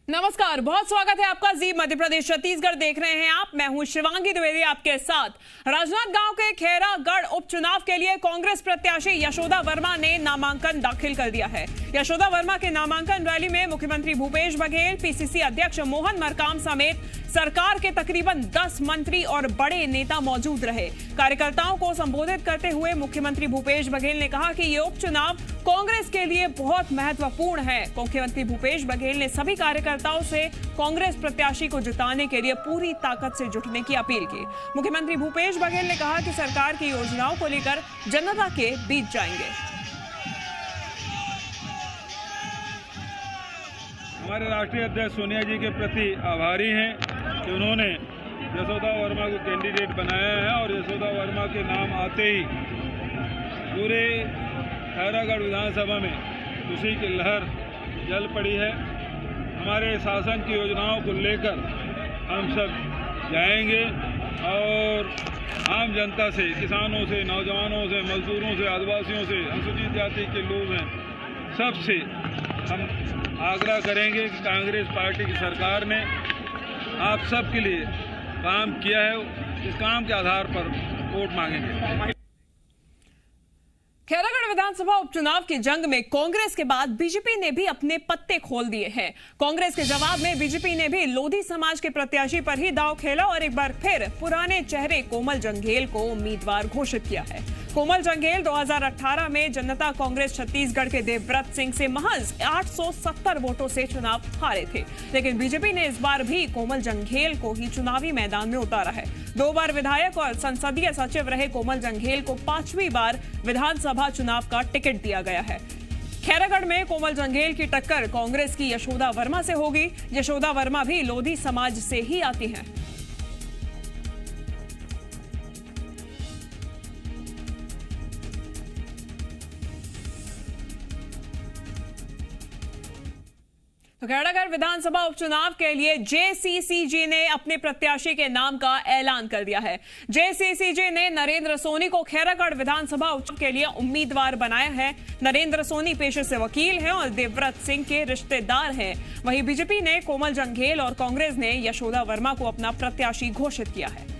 नमस्कार, बहुत स्वागत है आपका। जी मध्य प्रदेश छत्तीसगढ़ देख रहे हैं आप। मैं हूं शिवांगी द्विवेदी आपके साथ। राजनांदगांव के खैरागढ़ उपचुनाव के लिए कांग्रेस प्रत्याशी यशोदा वर्मा ने नामांकन दाखिल कर दिया है। यशोदा वर्मा के नामांकन रैली में मुख्यमंत्री भूपेश बघेल, पीसीसी अध्यक्ष मोहन मरकाम समेत सरकार के तकरीबन 10 मंत्री और बड़े नेता मौजूद रहे। कार्यकर्ताओं को संबोधित करते हुए मुख्यमंत्री भूपेश बघेल ने कहा कि ये उपचुनाव कांग्रेस के लिए बहुत महत्वपूर्ण है। मुख्यमंत्री भूपेश बघेल ने सभी कार्यकर्ताओं से कांग्रेस प्रत्याशी को जिताने के लिए पूरी ताकत से जुटने की अपील की। मुख्यमंत्री भूपेश बघेल ने कहा कि सरकार की योजनाओं को लेकर जनता के बीच जाएंगे। हमारे राष्ट्रीय अध्यक्ष सोनिया जी के प्रति आभारी हैं कि उन्होंने यशोदा वर्मा को कैंडिडेट बनाया है और यशोदा वर्मा के नाम आते ही पूरे खैरागढ़ विधानसभा में खुशी की लहर जल पड़ी है। हमारे शासन की योजनाओं को लेकर हम सब जाएंगे और आम जनता से, किसानों से, नौजवानों से, मजदूरों से, आदिवासियों से, अनुसूचित जाति के लोग हैं, सबसे हम आग्रह करेंगे कि कांग्रेस पार्टी की सरकार ने आप सब के लिए काम किया है, इस काम के आधार पर वोट मांगेंगे। खैरागढ़ विधानसभा उपचुनाव की जंग में कांग्रेस के बाद बीजेपी ने भी अपने पत्ते खोल दिए हैं। कांग्रेस के जवाब में बीजेपी ने भी लोधी समाज के प्रत्याशी पर ही दांव खेला और एक बार फिर पुराने चेहरे कोमल जंघेल को उम्मीदवार घोषित किया है। कोमल जंघेल 2018 में जनता कांग्रेस छत्तीसगढ़ के देवव्रत सिंह से महज 870 वोटों से चुनाव हारे थे, लेकिन बीजेपी ने इस बार भी कोमल जंघेल को ही चुनावी मैदान में उतारा है। 2 बार विधायक और संसदीय सचिव रहे कोमल जंघेल को 5वीं बार विधानसभा चुनाव का टिकट दिया गया है। खैरागढ़ में कोमल जंघेल की टक्कर कांग्रेस की यशोदा वर्मा से होगी। यशोदा वर्मा भी लोधी समाज से ही आती हैं। तो खैरागढ़ विधानसभा उपचुनाव के लिए जेसीसीजी ने अपने प्रत्याशी के नाम का ऐलान कर दिया है। जेसीसीजी ने नरेंद्र सोनी को खैरागढ़ विधानसभा उपचुनाव के लिए उम्मीदवार बनाया है। नरेंद्र सोनी पेशे से वकील हैं और देवव्रत सिंह के रिश्तेदार हैं। वहीं बीजेपी ने कोमल जंघेल और कांग्रेस ने यशोदा वर्मा को अपना प्रत्याशी घोषित किया है।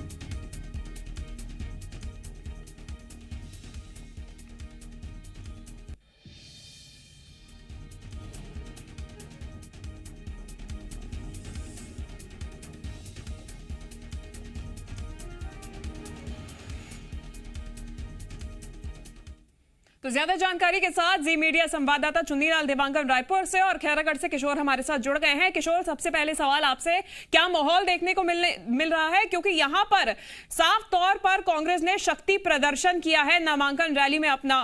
तो ज्यादा जानकारी के साथ जी मीडिया संवाददाता चुन्नीलाल देवांगन रायपुर से और खैरागढ़ से किशोर हमारे साथ जुड़ गए हैं। किशोर, सबसे पहले सवाल आपसे, क्या माहौल देखने को मिल रहा है, क्योंकि यहां पर साफ तौर पर कांग्रेस ने शक्ति प्रदर्शन किया है नामांकन रैली में अपना?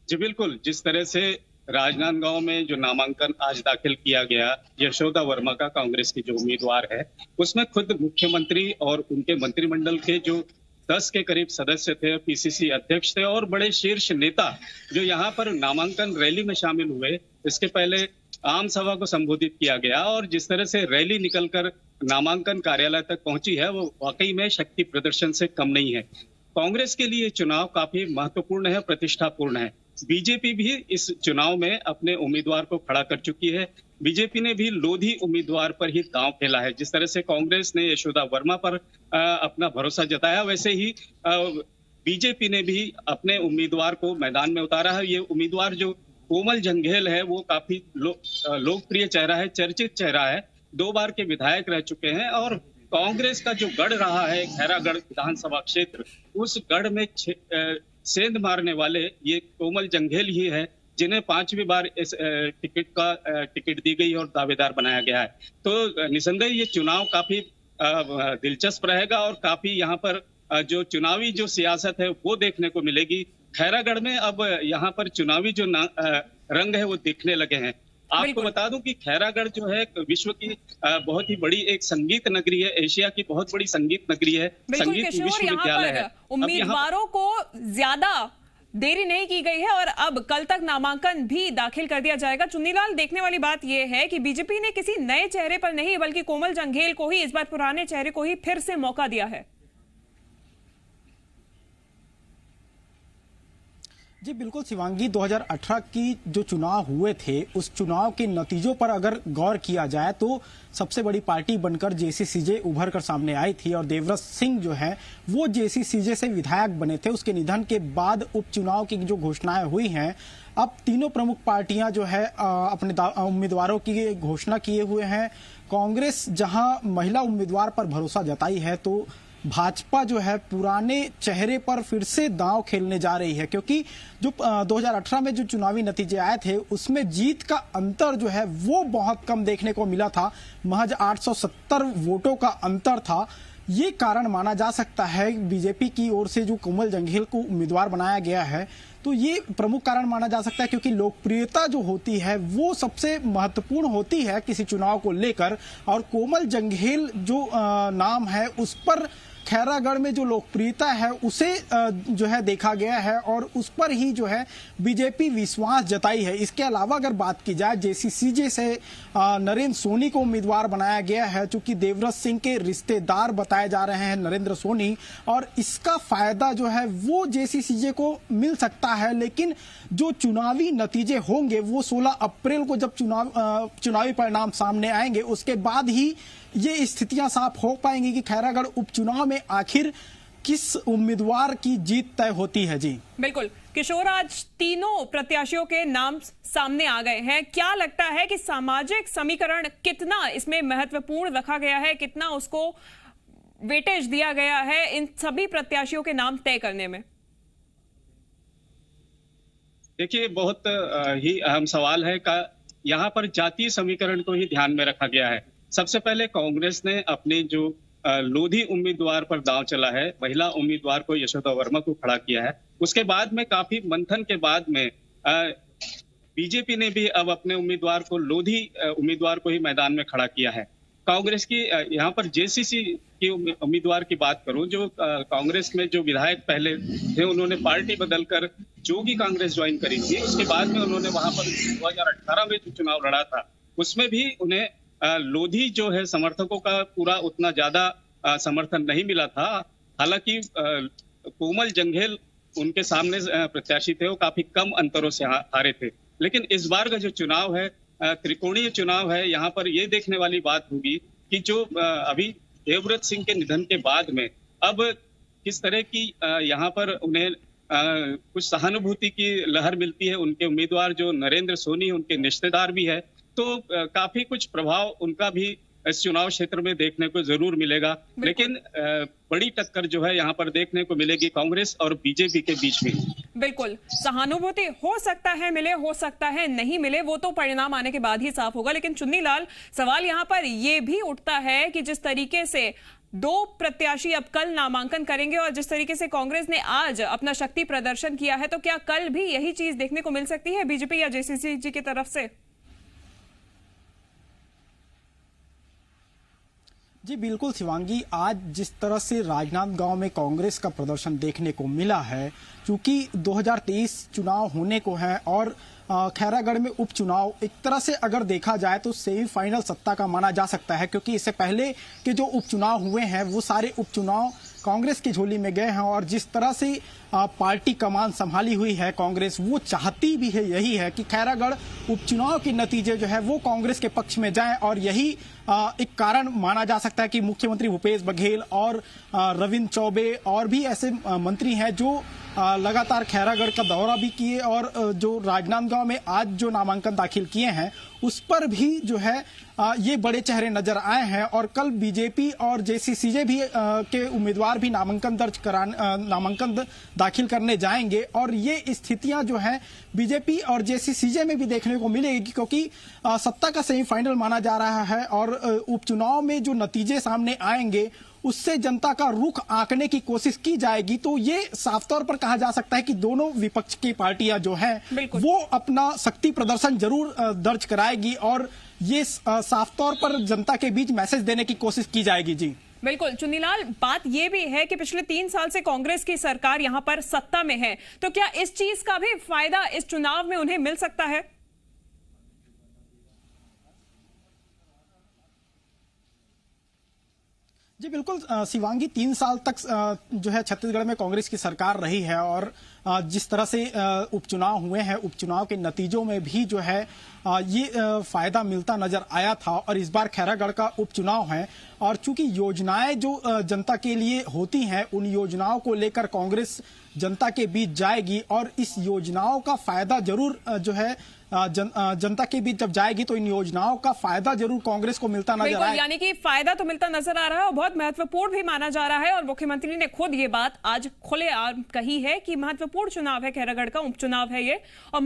जी बिल्कुल, जिस तरह से राजनांदगांव में जो नामांकन आज दाखिल किया गया यशोदा वर्मा का, कांग्रेस की जो उम्मीदवार है, उसमें खुद मुख्यमंत्री और उनके मंत्रिमंडल के जो 10 के करीब सदस्य थे, पीसीसी अध्यक्ष थे और बड़े शीर्ष नेता जो यहाँ पर नामांकन रैली में शामिल हुए। इसके पहले आम सभा को संबोधित किया गया और जिस तरह से रैली निकलकर नामांकन कार्यालय तक पहुंची है, वो वाकई में शक्ति प्रदर्शन से कम नहीं है। कांग्रेस के लिए चुनाव काफी महत्वपूर्ण है, प्रतिष्ठापूर्ण है। बीजेपी भी इस चुनाव में अपने उम्मीदवार को खड़ा कर चुकी है। बीजेपी ने भी लोधी उम्मीदवार पर ही दांव खेला है। जिस तरह से कांग्रेस ने यशोदा वर्मा पर अपना भरोसा जताया, वैसे ही बीजेपी ने भी अपने उम्मीदवार को मैदान में उतारा है। ये उम्मीदवार जो कोमल जंघेल है, वो काफी लोकप्रिय चेहरा है, चर्चित चेहरा है। 2 बार के विधायक रह चुके हैं और कांग्रेस का जो गढ़ रहा है खैरागढ़ विधानसभा क्षेत्र, उस गढ़ में सेंध मारने वाले ये कोमल जंघेल ही है, जिन्हें 5वीं बार इस टिकट दी गई और दावेदार बनाया गया है। तो निसंदेह ये चुनाव काफी दिलचस्प रहेगा और काफी यहाँ पर जो चुनावी जो सियासत है वो देखने को मिलेगी। खैरागढ़ में अब यहाँ पर चुनावी जो रंग है वो दिखने लगे हैं। आपको बता दूं कि खैरागढ़ जो है विश्व की बहुत ही बड़ी एक संगीत नगरी है, एशिया की बहुत बड़ी संगीत नगरी है, संगीत विश्वविद्यालय है। उम्मीदवारों को ज्यादा देरी नहीं की गई है और अब कल तक नामांकन भी दाखिल कर दिया जाएगा। चुन्नीलाल, देखने वाली बात यह है कि बीजेपी ने किसी नए चेहरे पर नहीं बल्कि कोमल जंघेल को ही, इस बार पुराने चेहरे को ही फिर से मौका दिया है। जी बिल्कुल शिवांगी, 2018 की जो चुनाव हुए थे उस चुनाव के नतीजों पर अगर गौर किया जाए तो सबसे बड़ी पार्टी बनकर जेसीसीजे उभर कर सामने आई थी और देवव्रत सिंह जो है वो जेसीसीजे से विधायक बने थे। उसके निधन के बाद उपचुनाव की जो घोषणाएं हुई हैं, अब तीनों प्रमुख पार्टियां जो है अपने उम्मीदवारों की घोषणा किए हुए हैं। कांग्रेस जहां महिला उम्मीदवार पर भरोसा जताई है तो भाजपा जो है पुराने चेहरे पर फिर से दांव खेलने जा रही है, क्योंकि जो 2018 में जो चुनावी नतीजे आए थे उसमें जीत का अंतर जो है वो बहुत कम देखने को मिला था। महज 870 वोटों का अंतर था। ये कारण माना जा सकता है बीजेपी की ओर से जो कोमल जंघेल को उम्मीदवार बनाया गया है, तो ये प्रमुख कारण माना जा सकता है, क्योंकि लोकप्रियता जो होती है वो सबसे महत्वपूर्ण होती है किसी चुनाव को लेकर। और कोमल जंघेल जो नाम है उस पर खैरागढ़ में जो लोकप्रियता है उसे जो है देखा गया है और उस पर ही जो है बीजेपी विश्वास जताई है। इसके अलावा अगर बात की जाए जेसीसीजे से नरेंद्र सोनी को उम्मीदवार बनाया गया है, चूंकि देवव्रत सिंह के रिश्तेदार बताए जा रहे हैं नरेंद्र सोनी, और इसका फायदा जो है वो जेसीसीजे को मिल सकता है। लेकिन जो चुनावी नतीजे होंगे वो 16 अप्रैल को जब चुनावी परिणाम सामने आएंगे उसके बाद ही ये स्थितियां साफ हो पाएंगी कि खैरागढ़ उपचुनाव में आखिर किस उम्मीदवार की जीत तय होती है। जी बिल्कुल किशोर, आज तीनों प्रत्याशियों के नाम सामने आ गए हैं। क्या लगता है कि सामाजिक समीकरण कितना इसमें महत्वपूर्ण रखा गया है, कितना उसको वेटेज दिया गया है इन सभी प्रत्याशियों के नाम तय करने में? देखिए, बहुत ही अहम सवाल है का यहाँ पर जातीय समीकरण को ही ध्यान में रखा गया है। सबसे पहले कांग्रेस ने अपने जो लोधी उम्मीदवार पर दांव चला है, महिला उम्मीदवार को यशोदा वर्मा को खड़ा किया है। उसके बाद में काफी मंथन के बाद में बीजेपी ने भी अब अपने उम्मीदवार को लोधी उम्मीदवार को ही मैदान में खड़ा किया है। कांग्रेस की यहाँ पर जेसीसी की उम्मीदवार की बात करूं, जो कांग्रेस में जो विधायक पहले थे उन्होंने पार्टी बदलकर जोगी कांग्रेस ज्वाइन करी थी। उसके बाद में उन्होंने वहां पर 2018 में जो चुनाव लड़ा था उसमें भी उन्हें लोधी जो है समर्थकों का पूरा उतना ज्यादा समर्थन नहीं मिला था। हालांकि कोमल जंघेल उनके सामने प्रत्याशी थे, वो काफी कम अंतरों से हारे थे। लेकिन इस बार का जो चुनाव है त्रिकोणीय चुनाव है। यहाँ पर ये देखने वाली बात होगी कि जो अभी देवव्रत सिंह के निधन के बाद में अब किस तरह की यहाँ पर उन्हें कुछ सहानुभूति की लहर मिलती है। उनके उम्मीदवार जो नरेंद्र सोनी उनके रिश्तेदार भी है, तो काफी कुछ प्रभाव उनका भी इस चुनाव क्षेत्र में देखने को जरूर मिलेगा। लेकिन बड़ी टक्कर जो है यहाँ पर देखने को मिलेगी कांग्रेस और बीजेपी के बीच में। बिल्कुल, सहानुभूति हो सकता है मिले, हो सकता है नहीं मिले, वो तो परिणाम आने के बाद ही साफ होगा। लेकिन चुन्नी लाल, सवाल यहाँ पर ये भी उठता है कि जिस तरीके से दो प्रत्याशी अब कल नामांकन करेंगे और जिस तरीके से कांग्रेस ने आज अपना शक्ति प्रदर्शन किया है, तो क्या कल भी यही चीज देखने को मिल सकती है बीजेपी या जेसीसी की तरफ से? जी बिल्कुल शिवांगी, आज जिस तरह से राजनांदगांव में कांग्रेस का प्रदर्शन देखने को मिला है, क्योंकि 2023 चुनाव होने को है और खैरागढ़ में उपचुनाव एक तरह से अगर देखा जाए तो सेमीफाइनल सत्ता का माना जा सकता है, क्योंकि इससे पहले के जो उपचुनाव हुए हैं वो सारे उपचुनाव कांग्रेस की झोली में गए हैं। और जिस तरह से पार्टी कमान संभाली हुई है कांग्रेस, वो चाहती भी है यही है कि खैरागढ़ उपचुनाव के नतीजे जो है वो कांग्रेस के पक्ष में जाएं। और यही एक कारण माना जा सकता है कि मुख्यमंत्री भूपेश बघेल और रविंद्र चौबे और भी ऐसे मंत्री हैं जो लगातार खैरागढ़ का दौरा भी किए और जो राजनांदगांव में आज जो नामांकन दाखिल किए हैं उस पर भी जो है ये बड़े चेहरे नजर आए हैं। और कल बीजेपी और जेसीसीजे भी के उम्मीदवार भी नामांकन दाखिल करने जाएंगे और ये स्थितियां जो है बीजेपी और जेसीसीजे में भी देखने को मिलेगी, क्योंकि सत्ता का सेमीफाइनल माना जा रहा है और उपचुनाव में जो नतीजे सामने आएंगे उससे जनता का रुख आंकने की कोशिश की जाएगी। तो ये साफ तौर पर कहा जा सकता है कि दोनों विपक्ष की पार्टियां जो हैं वो अपना शक्ति प्रदर्शन जरूर दर्ज कराएगी और ये साफ तौर पर जनता के बीच मैसेज देने की कोशिश की जाएगी। जी बिल्कुल चुन्नीलाल, बात यह भी है कि पिछले 3 साल से कांग्रेस की सरकार यहां पर सत्ता में है, तो क्या इस चीज का भी फायदा इस चुनाव में उन्हें मिल सकता है? जी बिल्कुल शिवांगी, 3 साल तक जो है छत्तीसगढ़ में कांग्रेस की सरकार रही है और जिस तरह से उपचुनाव हुए हैं, उपचुनाव के नतीजों में भी जो है ये फायदा मिलता नजर आया था। और इस बार खैरागढ़ का उपचुनाव है और चूंकि योजनाएं जो जनता के लिए होती हैं, उन योजनाओं को लेकर कांग्रेस जनता के बीच जाएगी और इस योजनाओं का फायदा जरूर जो है जनता के बीच जब जाएगी तो इन योजनाओं का फायदा जरूर कांग्रेस को मिलता नजर आएगा। यानी कि फायदा तो मिलता नजर आ रहा है और बहुत महत्वपूर्ण भी माना जा रहा है। और मुख्यमंत्री ने खुद ये बात आज खुलेआम कही है कि महत्वपूर्ण चुनाव है खैरागढ़ का, उपचुनाव है ये। और